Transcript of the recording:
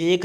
1